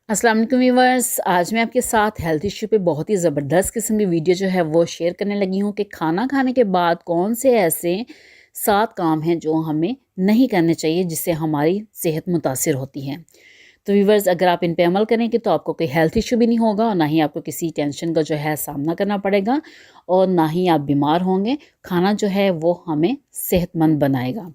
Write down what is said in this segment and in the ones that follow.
अस्सलाम वालेकुम व्यूअर्स। आज मैं आपके साथ हेल्थ इशू पे बहुत ही ज़बरदस्त किस्म की वीडियो जो है वो शेयर करने लगी हूँ कि खाना खाने के बाद कौन से ऐसे 7 काम हैं जो हमें नहीं करने चाहिए जिससे हमारी सेहत मुतासिर होती है। तो व्यूअर्स, अगर आप इन पे अमल करेंगे तो आपको कोई हेल्थ इशू भी नहीं होगा और ना ही आपको किसी टेंशन का जो है सामना करना पड़ेगा और ना ही आप बीमार होंगे। खाना जो है वो हमें सेहतमंद बनाएगा।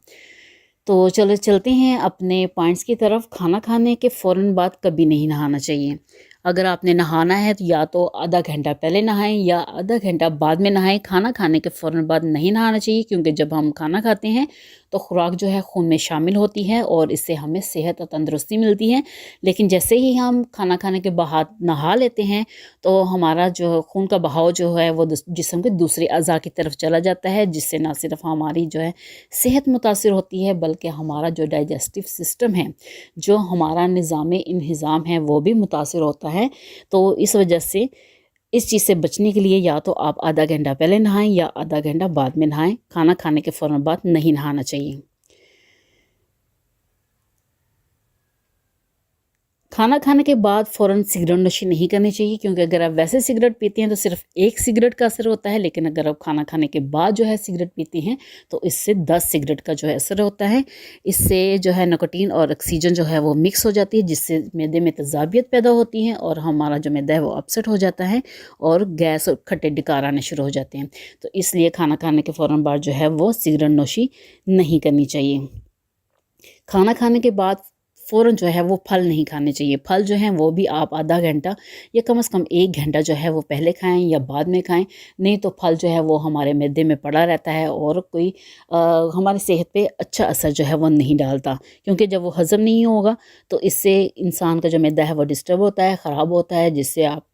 तो चलो चलते हैं अपने पॉइंट्स की तरफ। खाना खाने के फ़ौरन बाद कभी नहीं नहाना चाहिए। अगर आपने नहाना है तो या तो आधा घंटा पहले नहाएं या आधा घंटा बाद में नहाएं। खाना खाने के फ़ौरन बाद नहीं नहाना चाहिए क्योंकि जब हम खाना खाते हैं तो खुराक जो है खून में शामिल होती है और इससे हमें सेहत और तंदुरुस्ती मिलती है। लेकिन जैसे ही हम खाना खाने के बाद नहा लेते हैं तो हमारा जो खून का बहाव जो है वो जिस्म के दूसरे अज़ा की तरफ चला जाता है, जिससे ना सिर्फ हमारी जो है सेहत मुतासिर होती है बल्कि हमारा जो डाइजेस्टिव सिस्टम है, जो हमारा निज़ाम इंहिज़ाम है, वो भी मुतासिर होता है। तो इस वजह से इस चीज़ से बचने के लिए या तो आप आधा घंटा पहले नहाएं या आधा घंटा बाद में नहाएं। खाना खाने के फ़ौरन बाद नहीं नहाना चाहिए। खाना खाने के बाद फ़ौरन सिगरेट नोशी नहीं करनी चाहिए क्योंकि अगर आप वैसे सिगरेट पीते हैं तो सिर्फ एक सिगरेट का असर होता है, लेकिन अगर आप खाना खाने के बाद जो है सिगरेट पीते हैं तो इससे 10 सिगरेट का जो है असर होता है। इससे जो है निकोटीन और ऑक्सीजन जो है वो मिक्स हो जाती है, जिससे मैदे में तेज़ाबियत पैदा होती है और हमारा जो मैदा है वो अपसेट हो जाता है और गैस और खट्टे डकार आने शुरू हो जाते हैं। तो इसलिए खाना खाने के फ़ौरन बाद जो है वो सिगरेट नोशी नहीं करनी चाहिए। खाना खाने के बाद फ़ौरन जो है वो फल नहीं खाने चाहिए। फल जो हैं वो भी आप आधा घंटा या कम से कम 1 घंटा जो है वो पहले खाएं या बाद में खाएं। नहीं तो फल जो है वो हमारे मैदे में पड़ा रहता है और कोई हमारी सेहत पे अच्छा असर जो है वो नहीं डालता, क्योंकि जब वो हज़म नहीं होगा तो इससे इंसान का जो मैदा है वो डिस्टर्ब होता है, ख़राब होता है, जिससे आप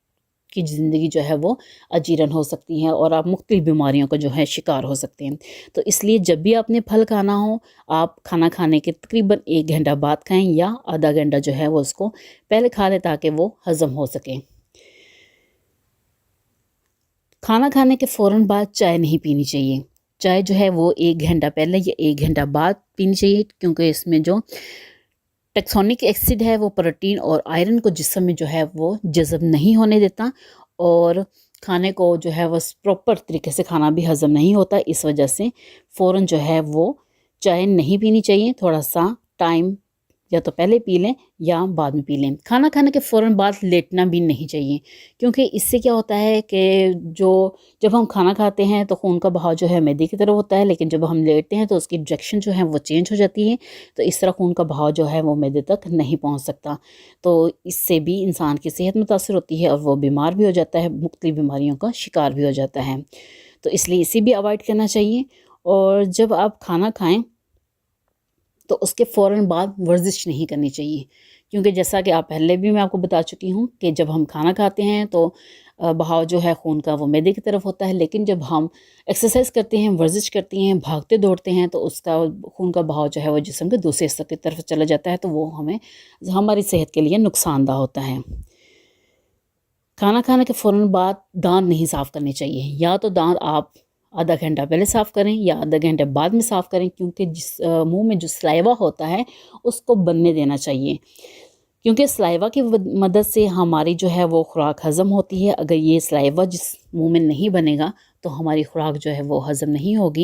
की ज़िंदगी जो है वो अजीरन हो सकती है और आप मुख्तलिफ़ बीमारियों का जो है शिकार हो सकते हैं। तो इसलिए जब भी आपने फल खाना हो, आप खाना खाने के तकरीबन 1 घंटा बाद खाएं या आधा घंटा जो है वो उसको पहले खा लें ताकि वो हज़म हो सके। खाना खाने के फ़ौरन बाद चाय नहीं पीनी चाहिए। चाय जो है वो 1 घंटा पहले या 1 घंटा बाद पीनी चाहिए, क्योंकि इसमें जो टेक्सोनिक एसिड है वो प्रोटीन और आयरन को जिस्म में जो है वो जज़ब नहीं होने देता और खाने को जो है वो प्रॉपर तरीके से खाना भी हज़म नहीं होता। इस वजह से फ़ौरन जो है वो चाय नहीं पीनी चाहिए। थोड़ा सा टाइम या तो पहले पी लें या बाद में पी लें। खाना खाने के फ़ौरन बाद लेटना भी नहीं चाहिए, क्योंकि इससे क्या होता है कि जो जब हम खाना खाते हैं तो खून का बहाव जो है मैदे की तरफ होता है, लेकिन जब हम लेटते हैं तो उसकी डायरेक्शन जो है वो चेंज हो जाती है। तो इस तरह खून का बहाव जो है वो मैदे तक नहीं पहुंच सकता। तो इससे भी इंसान की सेहत मुतासर होती है और वो बीमार भी हो जाता है, मुख्तलिफ़ बीमारियों का शिकार भी हो जाता है। तो इसलिए इसे भी अवॉइड करना चाहिए। और जब आप खाना खाएं तो उसके फ़ौरन बाद वर्जिश नहीं करनी चाहिए, क्योंकि जैसा कि आप पहले भी मैं आपको बता चुकी हूँ कि जब हम खाना खाते हैं तो बहाव जो है खून का वो मैदे की तरफ होता है, लेकिन जब हम एक्सरसाइज करते हैं, वर्जिश करते हैं, भागते दौड़ते हैं तो उसका खून का बहाव जो है वो जिस्म के दूसरे हिस्से की तरफ चला जाता है, तो वो हमें हमारी सेहत के लिए नुकसानदा होता है। खाना खाने के फ़ौरन बाद दांत नहीं साफ़ करने चाहिए। या तो दांत आप आधा घंटा पहले साफ़ करें या आधा घंटे बाद में साफ़ करें, क्योंकि जिस मुंह में जो सलाइवा होता है उसको बनने देना चाहिए, क्योंकि सलाइवा की मदद से हमारी जो है वो खुराक हज़म होती है। अगर ये सलाइवा जिस मुंह में नहीं बनेगा तो हमारी खुराक जो है वो हज़म नहीं होगी।